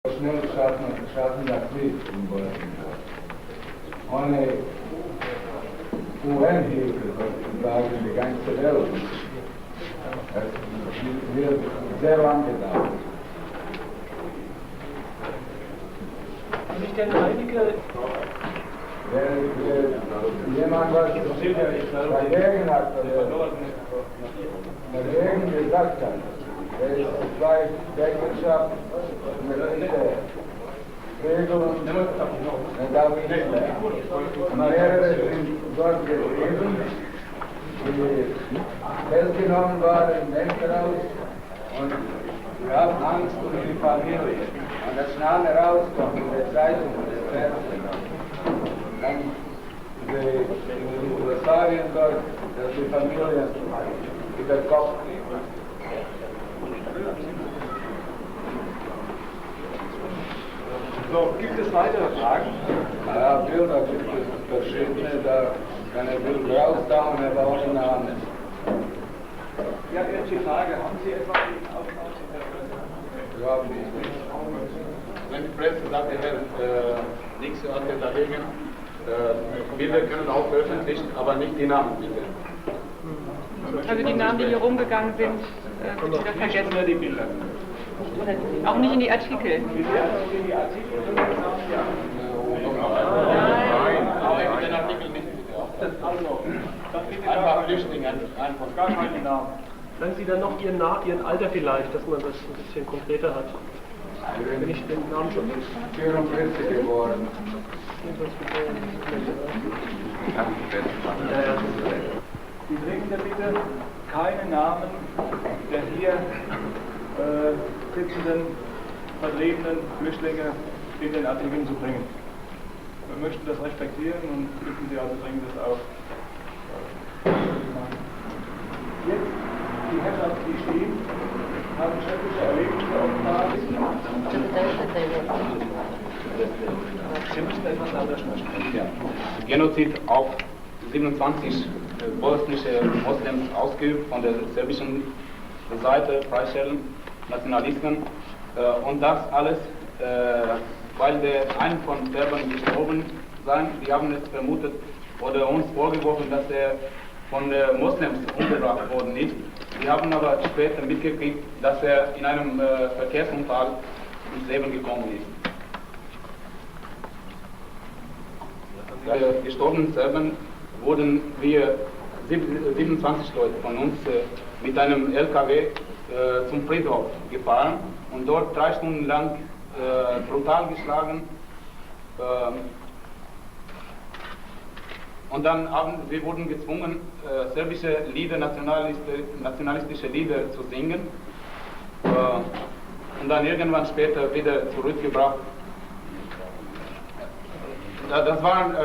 Schnell schaffen das nicht in Bosnien. Ohne UN-Hilfe sozusagen die ganze Welt. Es wird sehr lang gedauert. Nicht der einige. Jemand was dagegen hat, dagegen gesagt hat, es zwei Deckenschaft mit Regeln und darf ich nicht mehr. Mehrere sind dort gewesen, die festgenommen waren im Krankenhaus und wir haben Angst um die Familie. Und das schnell herauskommt in der Zeitung und der Fernsehen. Dann in Jugoslawien dort, dass die Familie über den Kopf kriegt. So, gibt es weitere Fragen? Ja, Bilder gibt es verschiedene, da kann ein Bild rausdauen, aber auch in der Hand. Ja, erste Frage, haben Sie etwa die Aufnahme? Ja, nicht. Wenn die Presse sagt, ihr werdet nichts dagegen, Bilder können auch veröffentlicht, aber nicht die Namen bitte. Also die Namen, die hier rumgegangen sind, bitte wieder vergessen. Oder die Bilder? Auch nicht in die Artikel. In die Artikel und den Namen, ja. Nein, aber in den Artikel nicht bitte. Also, dann bitte Einfach Flüchtlinge, einfach gar keine Namen. Sagen Sie dann noch Ihren Alter vielleicht, dass man das ein bisschen konkreter hat. Wenn ich den Namen schon nicht. 44 geworden. Die dringende Bitte, keine Namen der hier sitzenden, vertriebenen Flüchtlinge in den Artikeln zu bringen. Wir möchten das respektieren und bitten Sie also dringend, das auch. Jetzt, die Herrschaften, die stehen, haben schreckliche Erlebnisse offenbart. Sie müssen etwas anders sprechen. Ja. Genozid auf 27 bosnische Moslems ausgeübt von der serbischen Seite, Freistellen, Nationalisten. Und das alles, weil der einen von Serbern gestorben sein. Die haben es vermutet oder uns vorgeworfen, dass er von Moslems umgebracht worden ist. Wir haben aber später mitgekriegt, dass er in einem Verkehrsunfall ins Leben gekommen ist. Der gestorbenen Serben wurden wir 27 Leute von uns mit einem LKW zum Friedhof gefahren und dort 3 Stunden lang brutal geschlagen. Und dann wir wurden gezwungen, serbische Lieder, nationalistische Lieder zu singen. Und dann irgendwann später wieder zurückgebracht. Das waren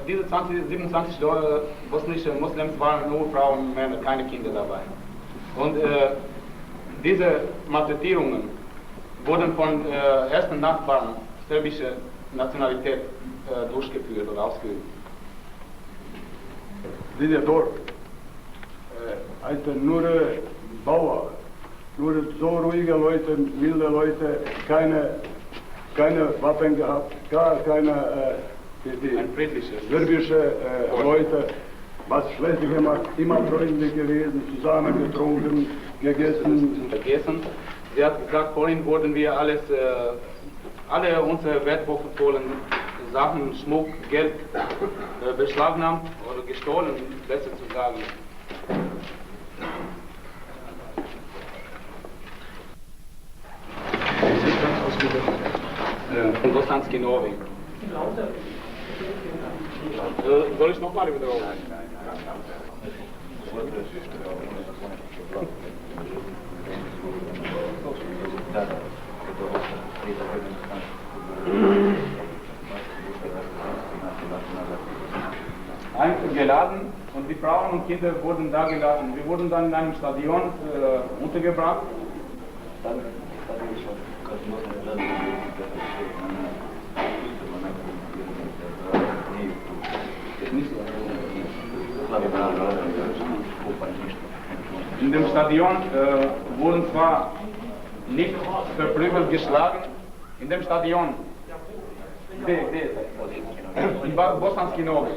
diese 27 bosnische Moslems waren nur Frauen und Männer, keine Kinder dabei. Und diese Malträtierungen wurden von ersten Nachbarn serbischer Nationalität durchgeführt oder ausgeübt. Diese dort, nur Bauer, nur so ruhige Leute, milde Leute, keine Waffen gehabt, gar keine serbische Leute, was schlecht gemacht, immer freundlich gewesen, zusammen getrunken, gegessen. Sie hat gesagt, vorhin wurden wir alle unsere wertvollen Sachen, Schmuck, Geld beschlagnahmt oder gestohlen, besser zu sagen. Von Bosanski Novi. Soll ich nochmal wiederholen? Eingeladen und die Frauen und Kinder wurden da gelassen. Wir wurden dann in einem Stadion untergebracht. In dem Stadion wurden zwar nicht verprügelt, geschlagen. In dem Stadion, in Bosanski Novi,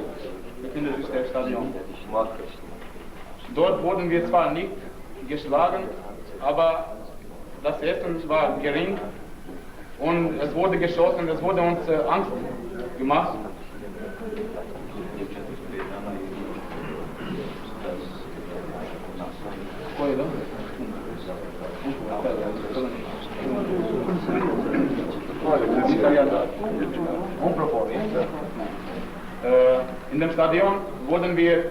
befindet sich das Stadion. Dort wurden wir zwar nicht geschlagen, aber das Essen war gering und es wurde geschossen, es wurde uns Angst gemacht. In dem Stadion wurden wir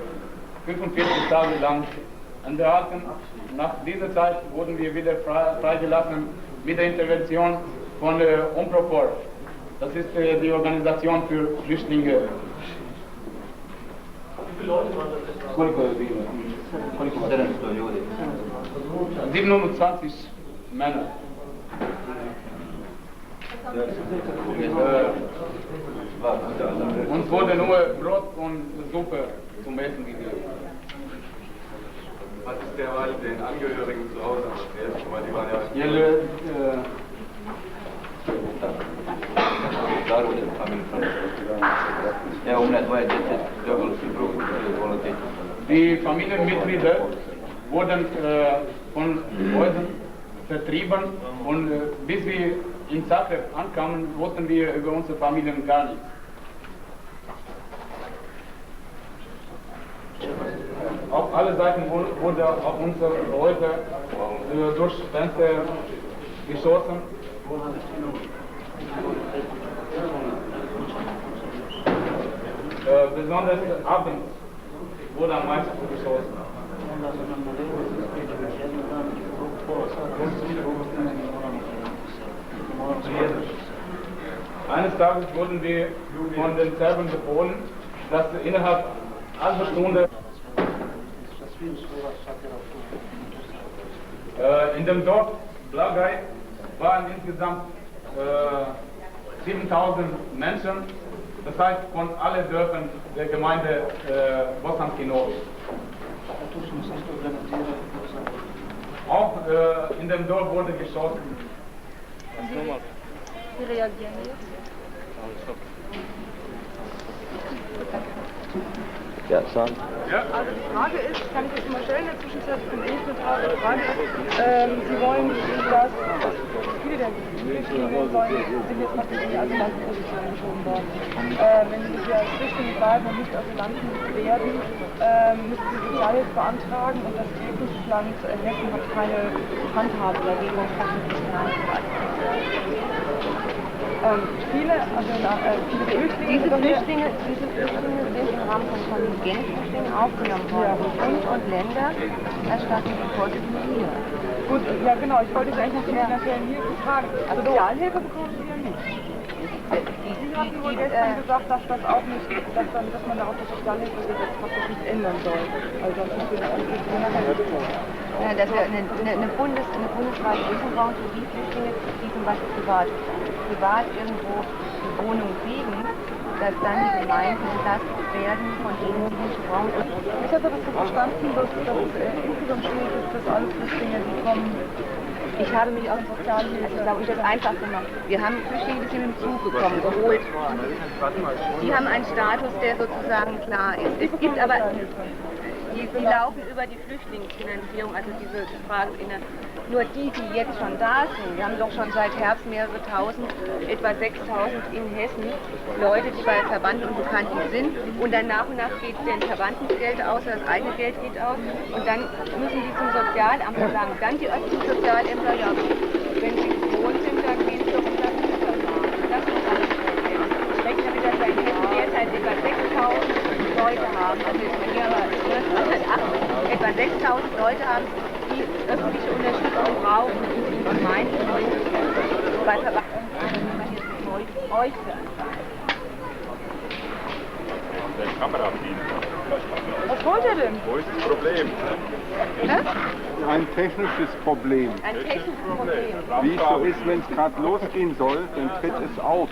45 Tage lang angehalten. Nach dieser Zeit wurden wir wieder freigelassen mit der Intervention von UNPROFOR. Das ist die Organisation für Flüchtlinge. Wie viele Leute waren das? 27 Männer. Uns wurde nur Brot und Suppe zum Essen gegeben. Hat es derweil den Angehörigen zu Hause erzählt? Weil die waren ja... Die Familienmitglieder wurden von Häusern vertrieben und bis wir in Zagreb ankamen, wussten wir über unsere Familien gar nichts. Auf alle Seiten wurde auf unsere Häuser durch Fenster geschossen. Besonders abends wurde am meisten geschossen. Eines Tages wurden wir von den Serben befohlen, dass innerhalb halber Stunde in dem Dorf Blagaj waren insgesamt 7000 Menschen, das heißt von allen Dörfern der Gemeinde Bosanski Novi. Auch in dem Dorf wurde geschossen. Wie reagieren wir jetzt? Ja, sagen. Also die Frage ist, kann ich das mal stellen, in der Zwischenzeit, ich bin nicht mit drauf, die Frage ist, Sie wollen, dass viele der Flüchtlinge sind jetzt nach in die Asylantenposition geschoben worden. Wenn sie sich als Flüchtlinge bleiben und nicht Asylanten werden, müssen sie Sozialhilfe beantragen und das Bundesland Hessen hat keine Handhabe dagegen und kann nicht viele der Flüchtlinge sind im Rahmen von Kontingentflüchtlingen aufgenommen worden. Bund und Länder erstatten die Kosten hier. Gut, ja genau, ich wollte Sie eigentlich nach der finanziellen Hilfe fragen. Sozialhilfe bekommen Sie ja nicht. Sie hatten wohl gestern gesagt, dass das auch nicht, dass man da auch das Sozialhilfegesetz praktisch nicht ändern soll. Also das ist ja, dass wir eine bundesweite Lösung brauchen für die Flüchtlinge, die zum Beispiel privat irgendwo eine Wohnung kriegen, dass dann die Gemeinden entlastet werden von denen, die nicht brauchen. Ich hatte das so verstanden, dass es insgesamt schwierig ist, dass alle Flüchtlinge, die kommen. Ich habe mich auch Sozialhilfe, ich glaube, ich habe es einfach gemacht. Wir haben Flüchtlinge, die sind mit dem Zug gekommen, geholt worden. Die haben einen Status, der sozusagen klar ist. Es gibt aber, die laufen über die Flüchtlingsfinanzierung, also diese Fragen, nur die jetzt schon da sind. Wir haben doch schon seit Herbst mehrere tausend, etwa 6000 in Hessen, Leute, die bei Verwandten und Bekannten sind. Und dann nach und nach geht denen Verwandtengeld aus, das eigene Geld geht aus. Und dann müssen die zum Sozialamt sagen. Dann die öffentlichen Sozialämter, ja, wenn sie gewohnt sind, dann gehen sie doch unter Verfahren. Das ist alles. Ich rechne damit, dass wir in Hessen derzeit etwa 6000 Leute haben, also jetzt mal hier aber etwa 6000 Leute haben, die öffentliche Unterstützung brauchen in Gemeinden bei Verwaltung äußern. Der Kamerafilm. Was wollt ihr denn? Wo ist das Problem? Ein technisches Problem. Ein technisches Problem. Wie es so ist, wenn es gerade losgehen soll, dann tritt es auf.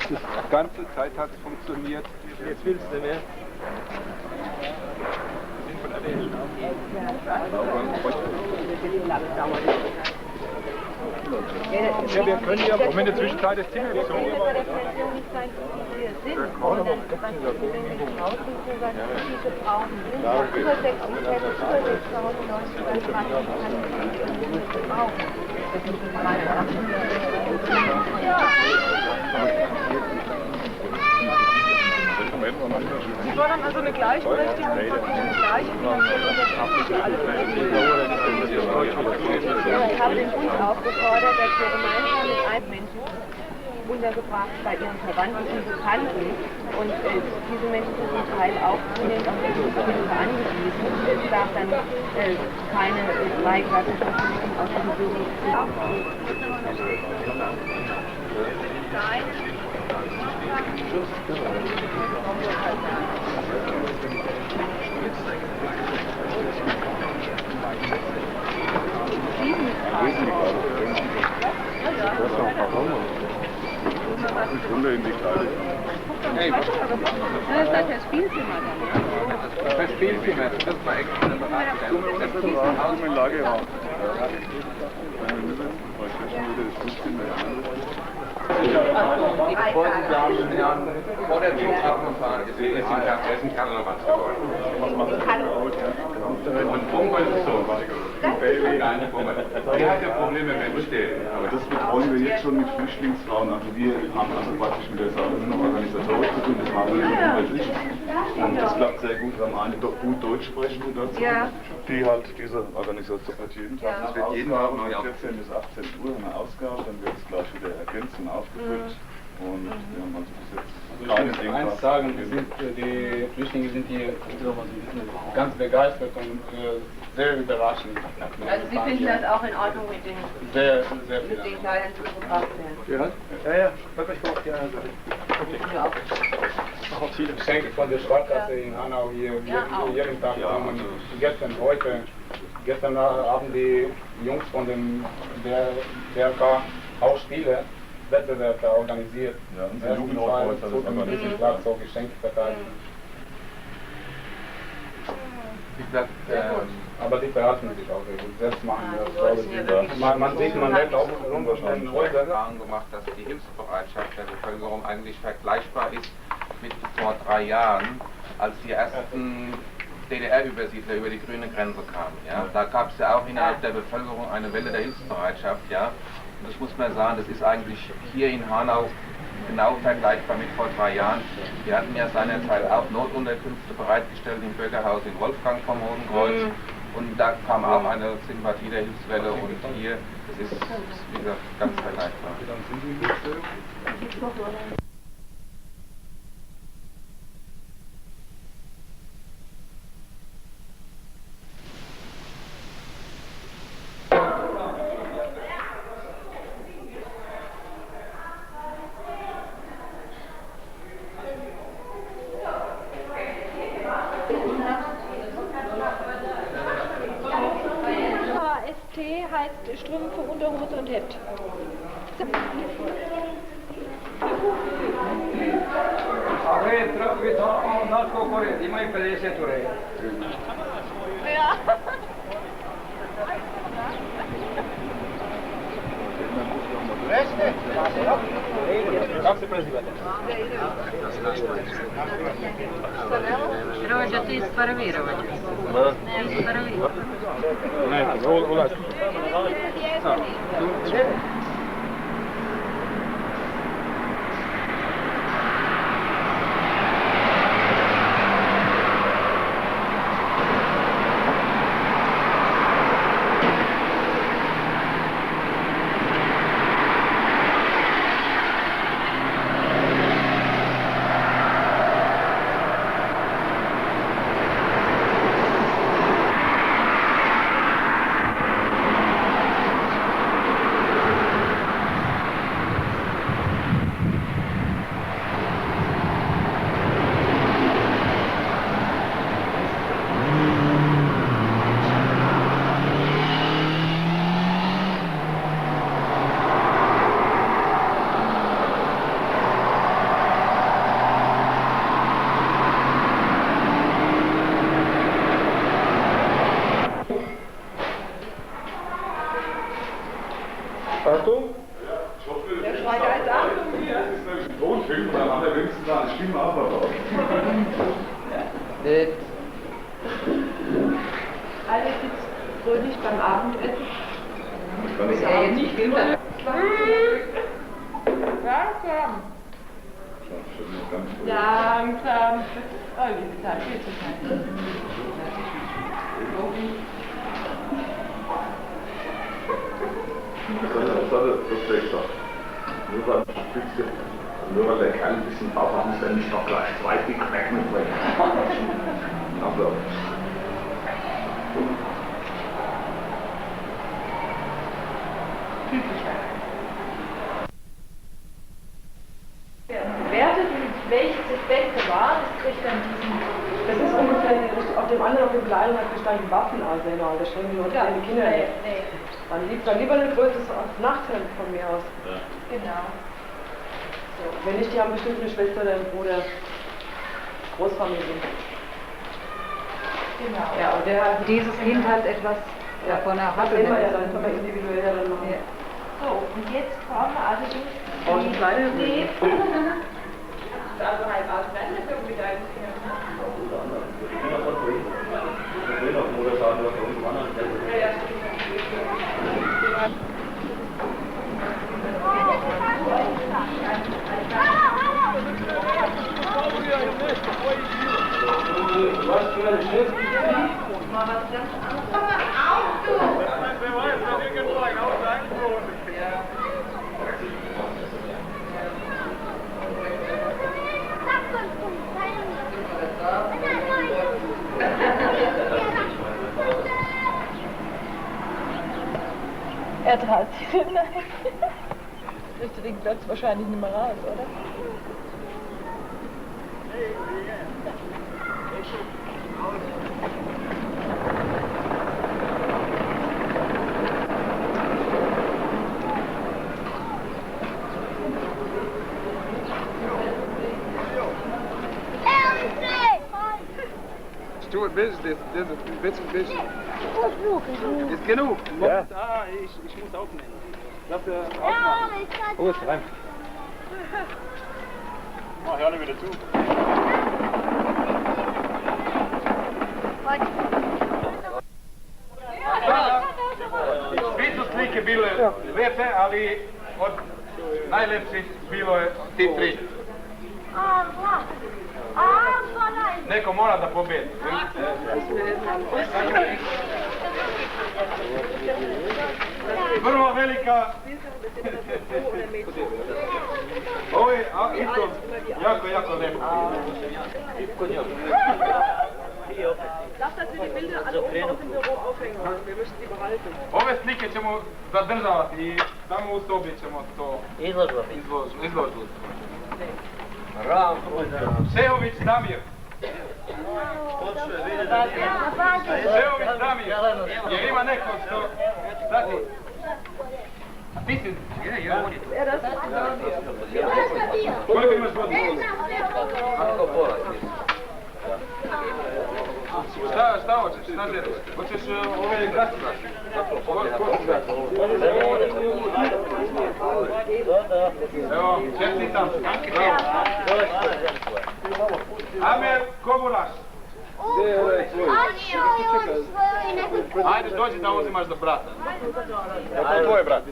Die ganze Zeit hat es funktioniert. Jetzt willst du mehr. jetzt so lange dauert. Ja, wir können ja in der Zwischenzeit das Thema Das kann bei der Pension nicht sein, wie wir sind, sondern was wenn wir die Ausbildung sagen, diese Frauen sind über 6 über 6.000 Leute, dann kann ich nicht brauchen. Das ist meine Sie fordern also eine Gleichberechtigung von den gleichen finanziellen Unterstützung für alle Ich habe den Bund aufgefordert, dass wir gemeinsam mit einem Menschen untergebracht bei ihren Verwandten und Bekannten und diese Menschen sind zum Teil auch zunehmend auf Hilfe angewiesen. Es darf dann keine zweiklassige Verfügung aus dem Büro Das ist das Spielzimmer dann. Das Spielzimmer, das muss man extra beraten. Im Lagerraum. Vor der Zugabfahrt ist in Karneval geworden. Und Pumpen ist so. Die hat ja Probleme mit dem Stehen. Aber das betreuen wir jetzt schon mit Flüchtlingsfrauen. Also wir haben also praktisch mit der Sache nur noch organisatorisch zu tun. Das machen wir inhaltlich. Und das klappt sehr gut. Wir haben eine doch gut Deutsch sprechen dazu. Ja. Die halt diese Organisation hat jeden Tag. Das wird jeden Tag von 14 bis 18 Uhr eine Ausgabe. Dann wird es gleich wieder ergänzt und aufgefüllt. Und wir haben also bis jetzt keine Ich Dinge muss eins sagen, die Flüchtlinge sind hier ganz begeistert und sehr überraschend. Also Sie finden das auch in Ordnung mit den Sehr Kleidern, die gebracht werden? Ja, wirklich gut. Ja, Geschenke von der Sparkasse in Hanau hier jeden Tag kommen. Gestern haben die Jungs von dem DRK auch Spiele, Wettbewerb da organisiert. Ja, unser Jugendhaus hat das organisiert. So Geschenke verteilt. Wie gesagt, Aber die beraten sich auch selbst machen das. Man sieht, man lernt auch rum wahrscheinlich Erfahrung gemacht, dass die Hilfsbereitschaft der Bevölkerung eigentlich vergleichbar ist mit vor 3 Jahren, als die ersten DDR-Übersiedler über die grüne Grenze kamen. Ja? Da gab es ja auch innerhalb der Bevölkerung eine Welle der Hilfsbereitschaft. Ja? Und das muss man sagen, das ist eigentlich hier in Hanau genau vergleichbar mit vor 3 Jahren. Wir hatten ja seinerzeit auch Notunterkünfte bereitgestellt im Bürgerhaus in Wolfgang vom Rodenkreuz. Und da kam auch eine Sympathie der Hilfswelle und hier, das ist wie gesagt ganz vergleichbar. HST heißt Strümpfe, Unterhose und Hemd. Ja. Grazie Presidente. Rođa, ti isparvirovać. Ti isparvirovać. Ne, ulaz. Achtung! Der schreit als Achtung hier! Das ist nämlich ein Tonfilm, dann hat er wenigstens eine Stimme abgebaut. Alle sitzt fröhlich beim Abendessen. Ich kann das Nicht Kinder. Langsam. Langsam. Oh, liebe Zeit, viel zu Zeit. Das hat er gesagt. Nur weil der Kerl ein bisschen Papa muss, dann nicht noch gleich 2 Big Mac mitbringen. Also. Bewertet, welches das Beste war, das kriegt dann diesen. Das ist ungefähr die Richtung. Auf dem anderen, auf dem kleinen hat gestanden Waffenarsenal. Da stehen nur kleine Kinder. Nee. Dann lieber ein größeres Nachthemd von mir aus. Ja. Genau. So, wenn nicht, die haben bestimmt eine Schwester oder einen Bruder. Großfamilie. Genau. Ja, und der hat Dieses Kind hat etwas davon hat immer ja dann, kann man individuell ja dann machen. So, und jetzt brauchen wir allerdings Und eine kleine? Nee. Also halb auseinander mit deinen Fingern. Was für ein Schiff? Mal was ganz anderes. Komm mal auf, du! Wer weiß, da irgendwo ein Haus eingebaut. Er traut sich nicht. Kriegst du den Platz wahrscheinlich nicht mehr raus, oder? Stuart, this is ein bisschen. Ist genug. Ja. Ah, ich muss aufnehmen. Dafür aufmachen. Wo ist rein? Mach ja nicht wieder zu. Visu slike bile lijepe, ali od najlepših bilo je ti 3. Neko mora da pobedi. Vrlo velika. Ovo je isto jako lijepo. Lass das die Bilder alle oben auf dem Büro aufhängen. Wir müssen die behalten. Ove slike ćemo zadržavati i samo u sobi ćemo to izložiti. Šehović Damir. Šehović Damir. Jer ima neko što... Zati. A ti si... Koliko imaš godina? Šta hoćeš? Šta želiš? Hoćeš ove gasice? Evo, čestitam. Amer Koburaš. Ajde, dođi da uzimaš za brata. To je tvoj brat.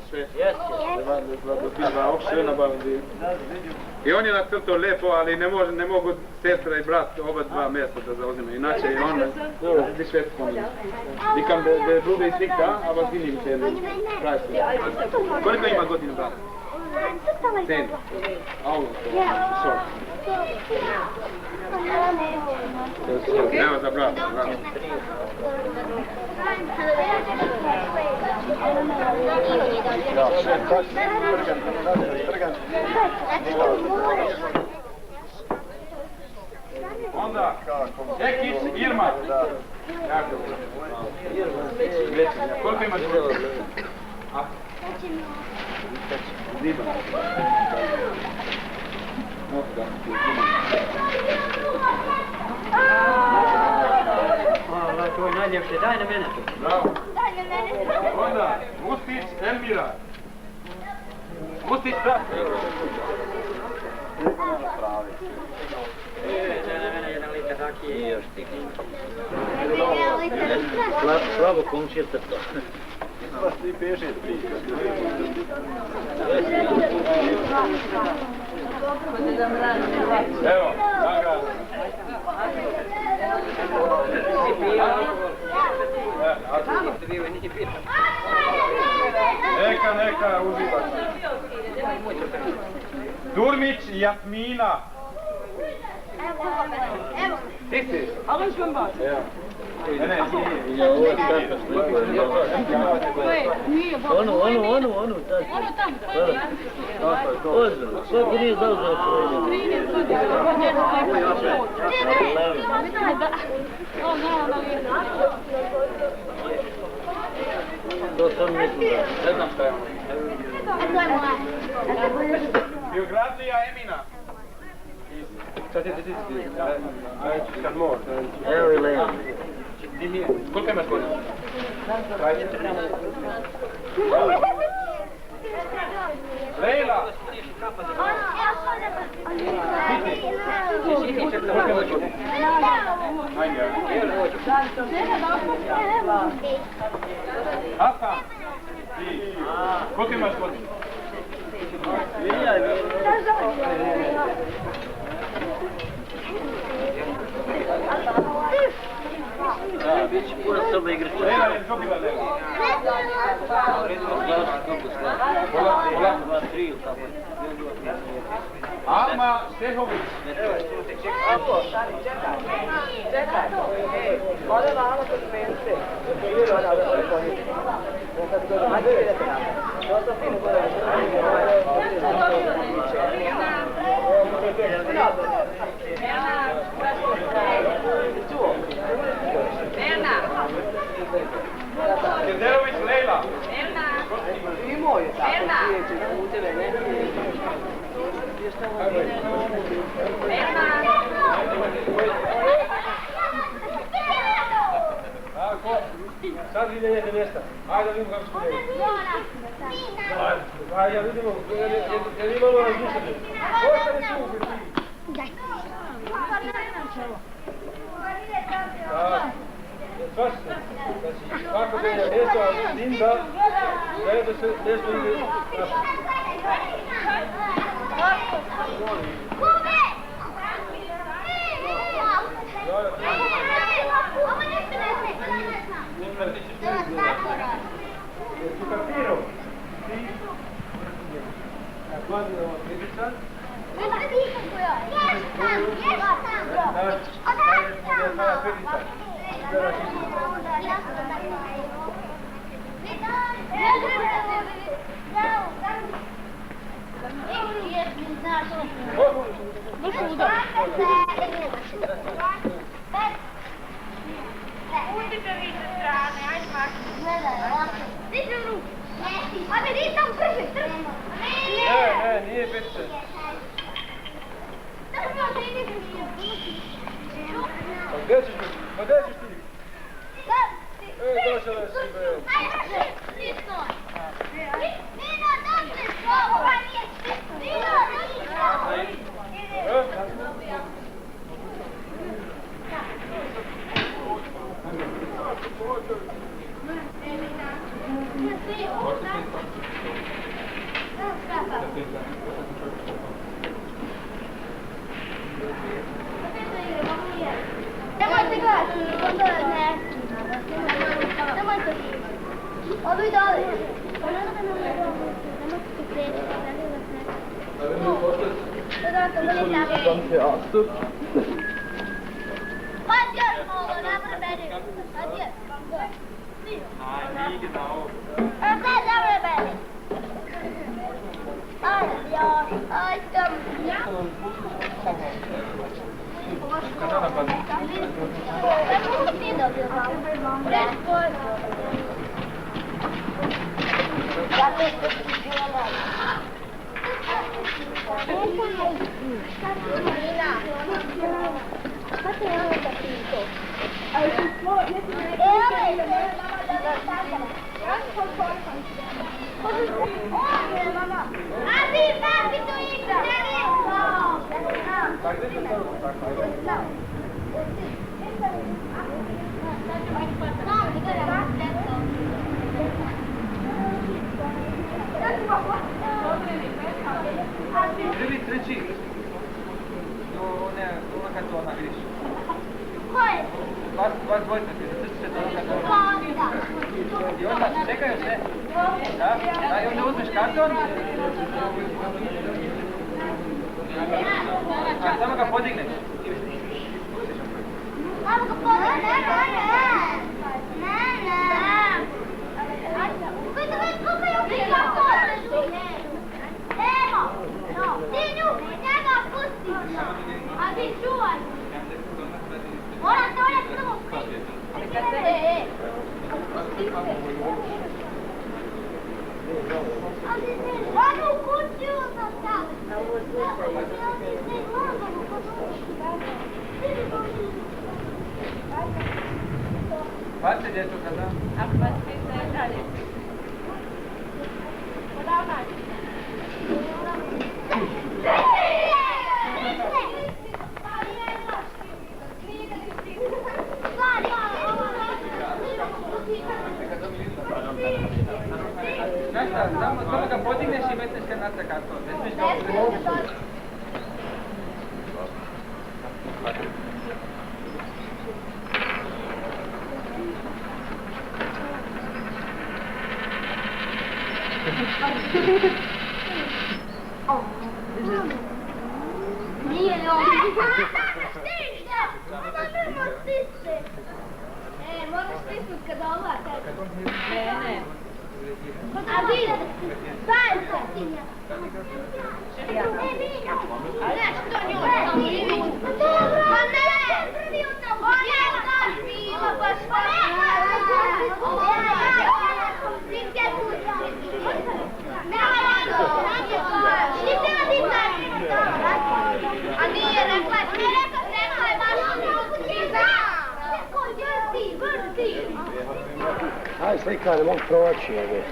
I on je nacrtao lijepo, ali ne mogu sestra i brat oba dva mjesta da zauzimaju. Inače je on die Schwester von ihm. Die kann der Bruder ist nicht da, aber sie nimmt den Preis. Koliko ima godina brat? 10. Au, so. Evo za brata. Onda, Ekić Irma. Koliko imaš godina? Zima. To je najljepše, daj na mene. Bravo. Onda, Mustić Elmira. Pusti strah. Slabo komšijete to. Was die Beige fliegt. Evo, nagrada. Neka, uživaj. Durmić i Jasmina. Ti si? Ali u šumbad. Onu, tamo. Ozbiljno, svako nije zauzeo svoje. To sam mislim da. Ne znam šta je ono. Biografija Emina. Evo i Leon. Koliko imaš godina? Lejla! Hasan! Koliko imaš godina? Puno soba igrača. Lejla je dobila Lejla. Alma Štehović. Čekaj. Ode vamo kod mence. Kederović Lejla. I moj je tako, svijeće puteve, ne? Sad idete mjesta. Ajde da vidimo kako smo vidjeti. Ajde, vidimo. Jer imamo razmišljati. Ostane tu. Svašta. Znači, svako da je mjesto, ali s tim da se nešto ide naše. Su kapirao? Ti? Hvala da vam pritičan. Pustite vi sa strane, ajde maknite. Ajde, nije tam brže, trži. Ne, nije bitno. Pa gdje ćeš biti? Pa gdje ćeš ti? Došla si be. Nino, dođe, ovo nije stisno. Nino, nemojte gledati, ne. Nemojte. Odu i dole. Pass još malo, napred meni. Pass još. Nije genau. Pass napred meni. Ajde, ja. Ajde. Kanada pa. Pusti dobio malo. Ja te Marina. Šta te je ovo da pinto? Ali su svoje, evo je, mama da da stavljala. Ja sam mama. treći. Ona kartona, vidiš. Koje? Vas dvojica, crčite do onog kartona. I onda čekaju se. Da, i onda uzmeš karton. A samo ga podigneš. Samo ga podigneš? Ne. Evo, ti njega pusti. A ti čuvaj. Mora se ovdje samo spiti. Hajde u kući onda sam. Bacite djecu kada? Ako vas pisa je dalje. Podavaj. Znaš šta, samo ga podigneš i metneš ga natrag karton. Ne smiješ ga uzeti. Nije ovo. Stište! Onda nema stište. Moraš stisnut kada ova kaže. Ne. A vidi, zajedno ti nja. Ne, što njoj? Dobro! Pa ne! Ona daš piva, pa šta? A nije rekla, rekla je vaša pizza. Vrti. Aj, slika, ne mogu proći, evo.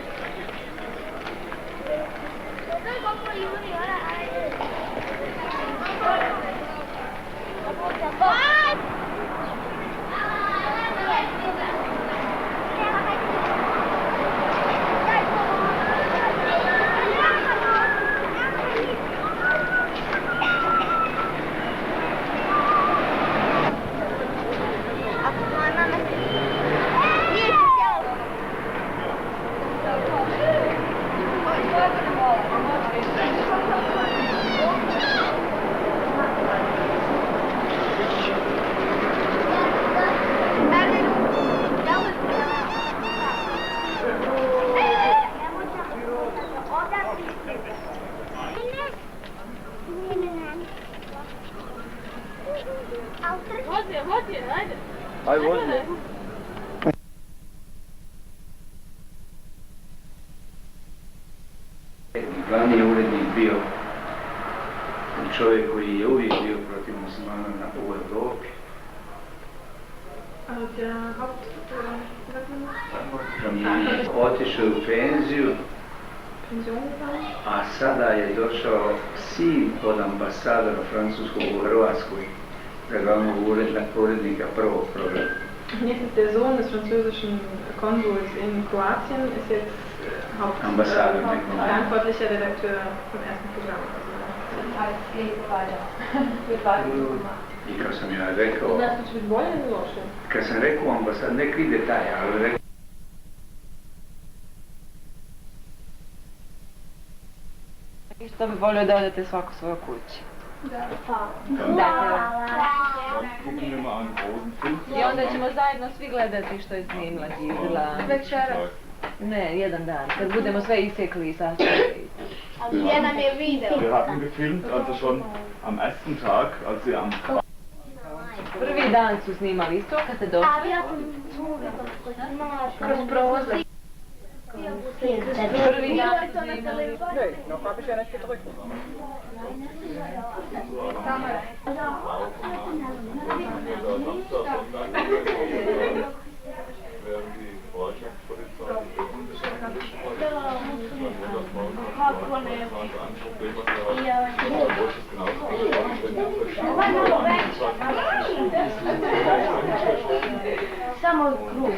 Aj, vozi. Glavni urednik bio čovjek koji je uvijek bio protiv muslimana u Europi. I otišao u penziju, a sada je došao sin od ambasadora francuskog u Hrvatskoj, za glavnog urednika prvog programa. Jetzt ist der Sohn des französischen Konsuls in Kroatien, ist jetzt verantwortlicher Redakteur vom ersten Programm. I kad sam ja rekao, kad sam rekao ambasad, nekri detalje, ali rekao, Što bi volio da odete svako svojoj kući? I onda ćemo zajedno svi gledati što je snimla Gisela. Večeras. Ne, jedan dan, kad budemo sve isjekli i sastavili. Jedan je video. Wir hatten gefilmt, also schon am ersten Tag, als sie am Prvi dan su snimali isto kad ste došli. Kroz prozor. Prvi dan su snimali. Noch habe ich ja nicht gedrückt. werden die Bereitschaftspolizei Samo krug.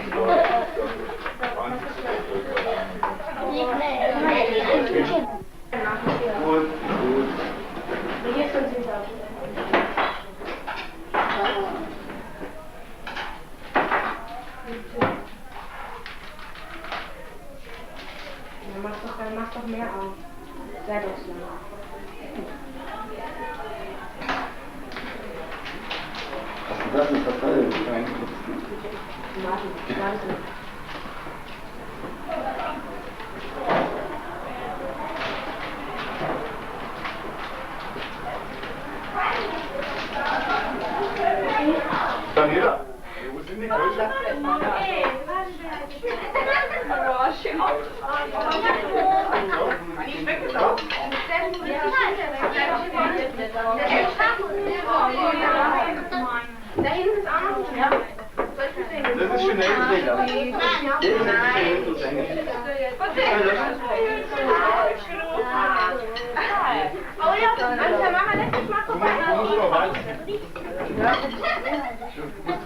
gut. Sehr gut. Das ist verteilt. Daniela, wo sind die Köche? Da hinten ist auch noch ein. Das ist Chinesisch. Oh ja, manchmal machen wir das mal gucken. Du musst noch weiter. Du musst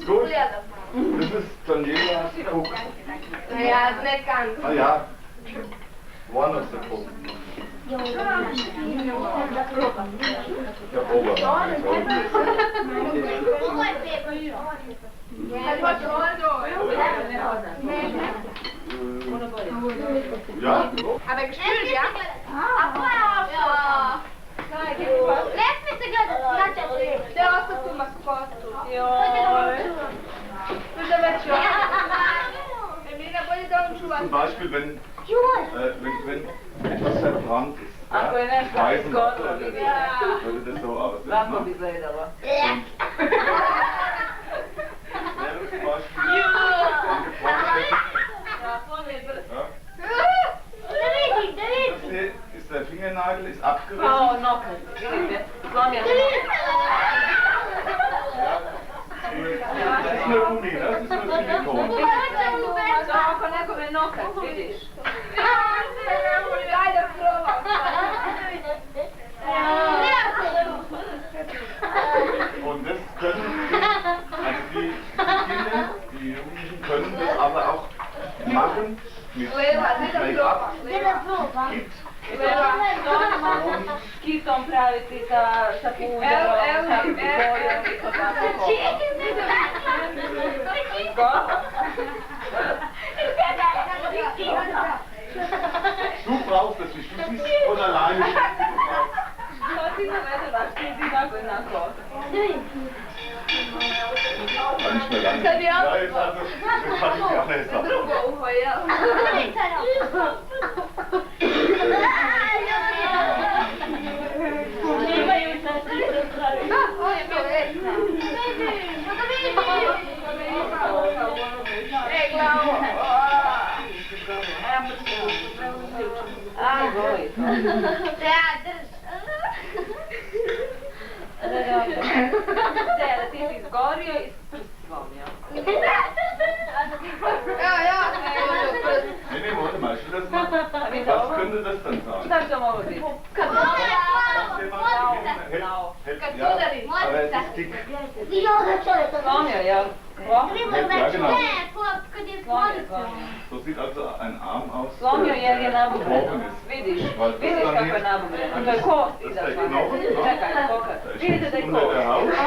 Gut. Das ist Daniela Cook. Naja, nicht ganz. Ah ja. One of the Cook. Der Ober. Ja? Aber gespült, ja? Ja. Лет ми се гледа, значи да остatu маскоту. Joj. Možda već Emina, bolje da on čuva. Zum Beispiel, wenn etwas verbrannt ist. Ako je nešto zgodno, würde das so aussehen. kako bi izgledalo? Wäre zum Beispiel... Das hier ist der Fingernagel, ist abgerissen. Kao nokat, vidite, slomio se. Das ist nur Gummi, das ist nur Silikon. To ako nekome nokat, vidiš. Ajde, probam. Und das können, also die Kinder, die Jugendlichen können das aber auch machen mit Make-up. Kitom praviti sa puderom, sa bojom i to tako. Du brauchst das nicht, du siehst von alleine. To ti navedelaš, ti si tako jednako. War nicht mehr lange. Ja, jetzt also, das kann ich gar nicht sagen. Drugo uho, jel? Ti si izgorio i prst slomio. Nee, warte mal, ich will das mal. Was könnte das dann sein? Šta bi to moglo biti? Ja, aber es ist dick. Slomio, jel? Ja, genau. So sieht also ein Arm aus. Slomio jer je nabugren. gebrochen ist. Vidiš, Weil das vidiš dann kako je nicht- nabugren. To je kost Das ist der izašla. Knochen, ne? Čekaj, pokaj. Da ist Vidite da je unter der Haut. kost.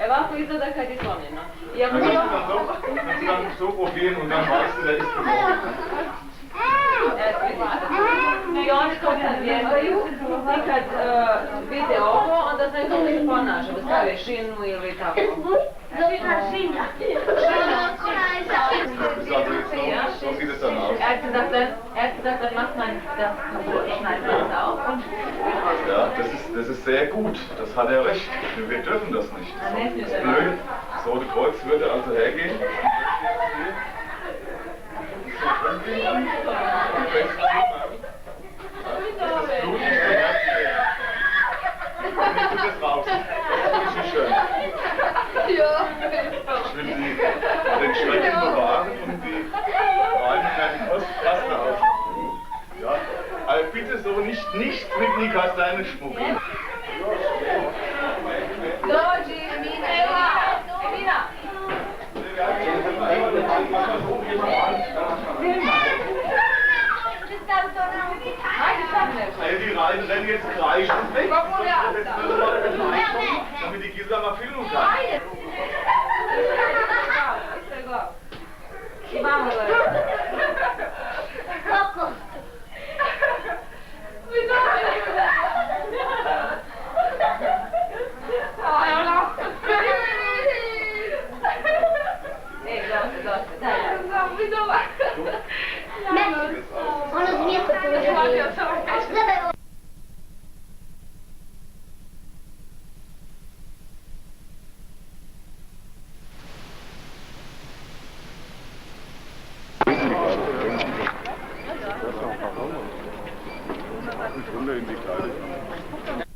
Ovako izgleda kad je slomljeno. I ako Dann bilo... kannst du dann so probieren und dann weißt du, der ist gebrochen. I oni to kad vježbaju i kad vide ovo, onda znaju kako se ponaša, da stave šinu ili tako. Das ist also jetzt so sieht es dann aus. Er hat gesagt, dann macht man das kaputt, schneidet man das auf und Ja, das ist sehr gut. Das hat er recht. Wir dürfen das nicht. Das Blöde, das Rote Kreuz würde also hergehen. Das Blut nicht so raus. keine Schmucke. Dođi, Emina, Emina. Die rennen jetzt kreischend weg. Damit die Gisela mal filmen kann. Vamos, Coco. On lo svietto. Runter in die Kleidung.